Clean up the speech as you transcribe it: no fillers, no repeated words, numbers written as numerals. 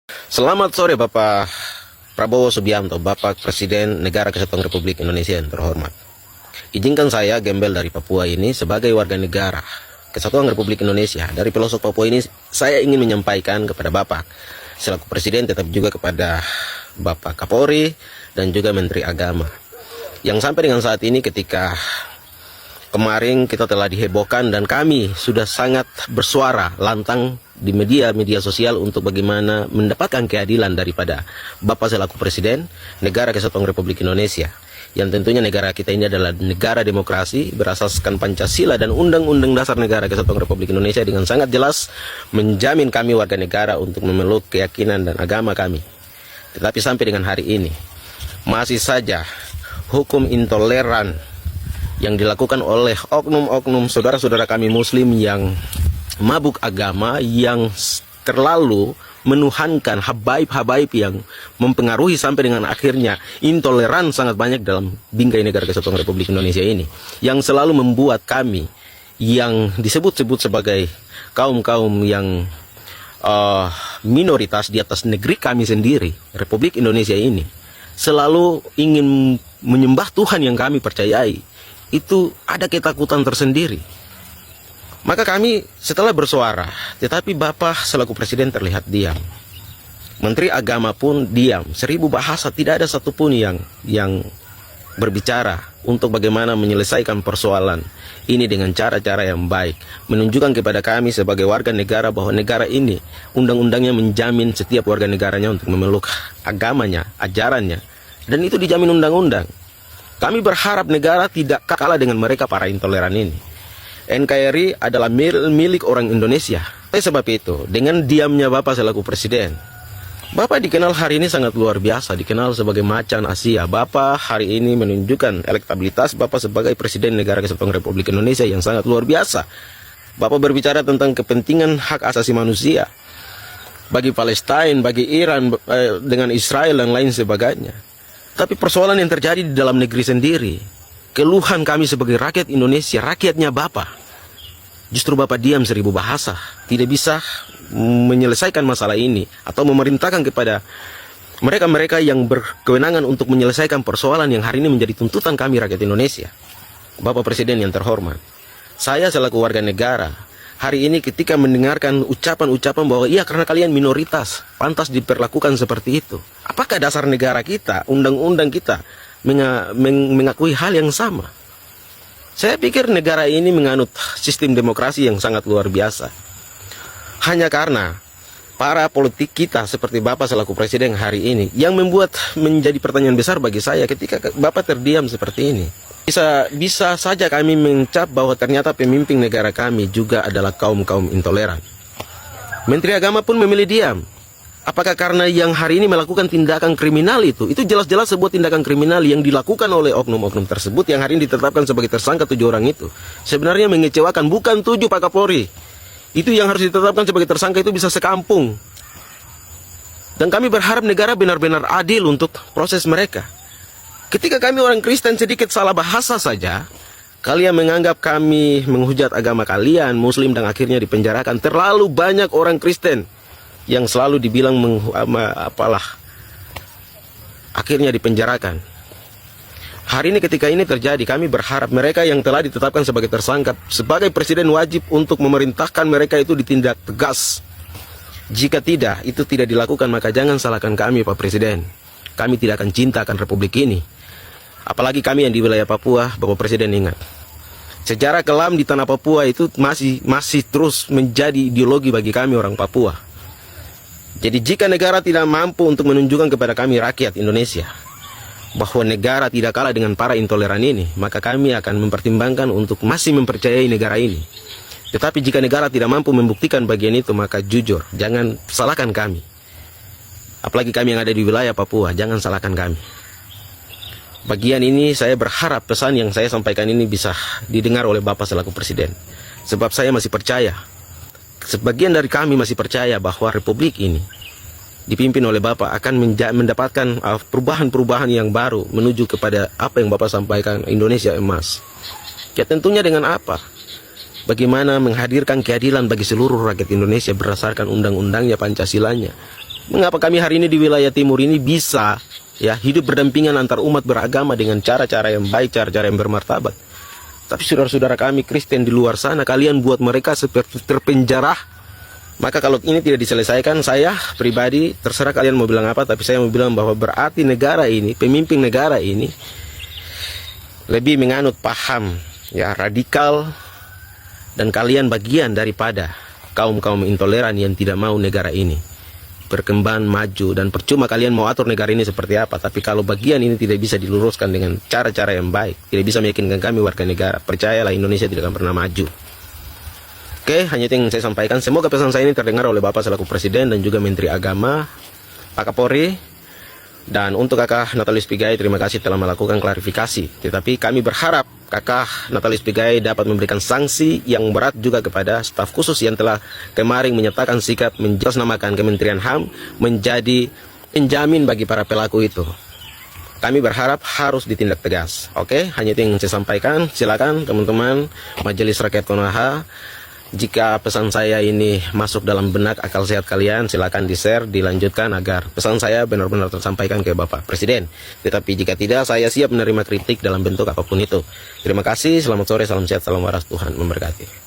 Selamat sore Bapak Prabowo Subianto, Bapak Presiden Negara Kesatuan Republik Indonesia yang terhormat. Izinkan saya Gembel dari Papua ini sebagai warga negara Kesatuan Republik Indonesia dari pelosok Papua ini, saya ingin menyampaikan kepada Bapak selaku Presiden, tetapi juga kepada Bapak Kapolri dan juga Menteri Agama, yang sampai dengan saat ini ketika kemarin kita telah dihebohkan dan kami sudah sangat bersuara lantang di media sosial untuk bagaimana mendapatkan keadilan daripada Bapak selaku Presiden Negara Kesatuan Republik Indonesia, yang tentunya negara kita ini adalah negara demokrasi berasaskan Pancasila dan Undang-Undang Dasar Negara Kesatuan Republik Indonesia dengan sangat jelas menjamin kami warga negara untuk memeluk keyakinan dan agama kami. Tetapi sampai dengan hari ini masih saja hukum intoleran yang dilakukan oleh oknum-oknum saudara-saudara kami muslim yang mabuk agama, yang terlalu menuhankan habaib-habaib yang mempengaruhi sampai dengan akhirnya intoleran sangat banyak dalam bingkai negara Kesatuan Republik Indonesia ini, yang selalu membuat kami yang disebut-sebut sebagai kaum-kaum yang minoritas di atas negeri kami sendiri, Republik Indonesia ini, selalu ingin menyembah Tuhan yang kami percayai. Itu ada ketakutan tersendiri. Maka kami setelah bersuara, tetapi Bapak selaku Presiden terlihat diam. Menteri Agama pun diam. 1000 bahasa tidak ada satupun yang berbicara untuk bagaimana menyelesaikan persoalan ini dengan cara-cara yang baik, menunjukkan kepada kami sebagai warga negara bahwa negara ini undang-undangnya menjamin setiap warga negaranya untuk memeluk agamanya, ajarannya, dan itu dijamin undang-undang. Kami berharap negara tidak kalah dengan mereka para intoleran ini. NKRI adalah milik orang Indonesia. Oleh sebab itu, dengan diamnya Bapak selaku Presiden, Bapak dikenal hari ini sangat luar biasa, dikenal sebagai macan Asia. Bapak hari ini menunjukkan elektabilitas Bapak sebagai Presiden Negara Kesatuan Republik Indonesia yang sangat luar biasa. Bapak berbicara tentang kepentingan hak asasi manusia bagi Palestina, bagi Iran, dengan Israel dan lain sebagainya. Tapi persoalan yang terjadi di dalam negeri sendiri, keluhan kami sebagai rakyat Indonesia, rakyatnya Bapak, justru Bapak diam 1000 bahasa, tidak bisa menyelesaikan masalah ini atau memerintahkan kepada mereka-mereka yang berkewenangan untuk menyelesaikan persoalan yang hari ini menjadi tuntutan kami rakyat Indonesia. Bapak Presiden yang terhormat, saya selaku warga negara, hari ini ketika mendengarkan ucapan-ucapan bahwa iya karena kalian minoritas, pantas diperlakukan seperti itu. Apakah dasar negara kita, undang-undang kita mengakui hal yang sama? Saya pikir negara ini menganut sistem demokrasi yang sangat luar biasa. Hanya karena para politik kita seperti Bapak selaku Presiden hari ini yang membuat menjadi pertanyaan besar bagi saya ketika Bapak terdiam seperti ini. Bisa saja kami mencap bahwa ternyata pemimpin negara kami juga adalah kaum-kaum intoleran. Menteri Agama pun memilih diam. Apakah karena yang hari ini melakukan tindakan kriminal itu jelas-jelas sebuah tindakan kriminal yang dilakukan oleh oknum-oknum tersebut yang hari ini ditetapkan sebagai tersangka 7 orang itu. Sebenarnya mengecewakan, bukan 7 Pak Kapolri. Itu yang harus ditetapkan sebagai tersangka itu bisa sekampung. Dan kami berharap negara benar-benar adil untuk proses mereka. Ketika kami orang Kristen sedikit salah bahasa saja, kalian menganggap kami menghujat agama kalian, Muslim, dan akhirnya dipenjarakan. Terlalu banyak orang Kristen yang selalu dibilang akhirnya dipenjarakan. Hari ini ketika ini terjadi, kami berharap mereka yang telah ditetapkan sebagai tersangka, sebagai Presiden wajib untuk memerintahkan mereka itu ditindak tegas. Jika tidak, itu tidak dilakukan, maka jangan salahkan kami Pak Presiden. Kami tidak akan cinta akan Republik ini. Apalagi kami yang di wilayah Papua. Bapak Presiden ingat, sejarah kelam di tanah Papua itu masih terus menjadi ideologi bagi kami orang Papua. Jadi jika negara tidak mampu untuk menunjukkan kepada kami rakyat Indonesia bahwa negara tidak kalah dengan para intoleran ini, maka kami akan mempertimbangkan untuk masih mempercayai negara ini. Tetapi jika negara tidak mampu membuktikan bagian itu, maka jujur, jangan salahkan kami. Apalagi kami yang ada di wilayah Papua, jangan salahkan kami. Bagian ini saya berharap pesan yang saya sampaikan ini bisa didengar oleh Bapak selaku Presiden. Sebab saya masih percaya, sebagian dari kami masih percaya bahwa Republik ini dipimpin oleh Bapak akan mendapatkan perubahan-perubahan yang baru menuju kepada apa yang Bapak sampaikan, Indonesia emas. Ya tentunya dengan apa? Bagaimana menghadirkan keadilan bagi seluruh rakyat Indonesia berdasarkan undang-undangnya, Pancasilanya. Mengapa kami hari ini di wilayah timur ini bisa ya hidup berdampingan antar umat beragama dengan cara-cara yang baik, cara-cara yang bermartabat. Tapi saudara-saudara kami Kristen di luar sana, kalian buat mereka seperti terpenjara. Maka kalau ini tidak diselesaikan, saya pribadi, terserah kalian mau bilang apa, tapi saya mau bilang bahwa berarti negara ini, pemimpin negara ini lebih menganut paham ya radikal, dan kalian bagian daripada kaum-kaum intoleran yang tidak mau negara ini berkembang maju. Dan percuma kalian mau atur negara ini seperti apa, tapi kalau bagian ini tidak bisa diluruskan dengan cara-cara yang baik, tidak bisa meyakinkan kami warga negara, percayalah Indonesia tidak akan pernah maju. Oke, hanya itu yang saya sampaikan. Semoga pesan saya ini terdengar oleh Bapak selaku Presiden dan juga Menteri Agama, Pak Kapolri. Dan untuk Kakak Natalis Pigai, terima kasih telah melakukan klarifikasi. Tetapi kami berharap Kakak Natalis Pigai dapat memberikan sanksi yang berat juga kepada staf khusus yang telah kemarin menyatakan sikap menjelasnamakan Kementerian HAM menjadi penjamin bagi para pelaku itu. Kami berharap harus ditindak tegas. Oke, hanya itu yang saya sampaikan. Silakan teman-teman Majelis Rakyat Konoha, jika pesan saya ini masuk dalam benak akal sehat kalian, silakan di-share, dilanjutkan agar pesan saya benar-benar tersampaikan ke Bapak Presiden. Tetapi jika tidak, saya siap menerima kritik dalam bentuk apapun itu. Terima kasih, selamat sore, salam sehat, salam waras, Tuhan memberkati.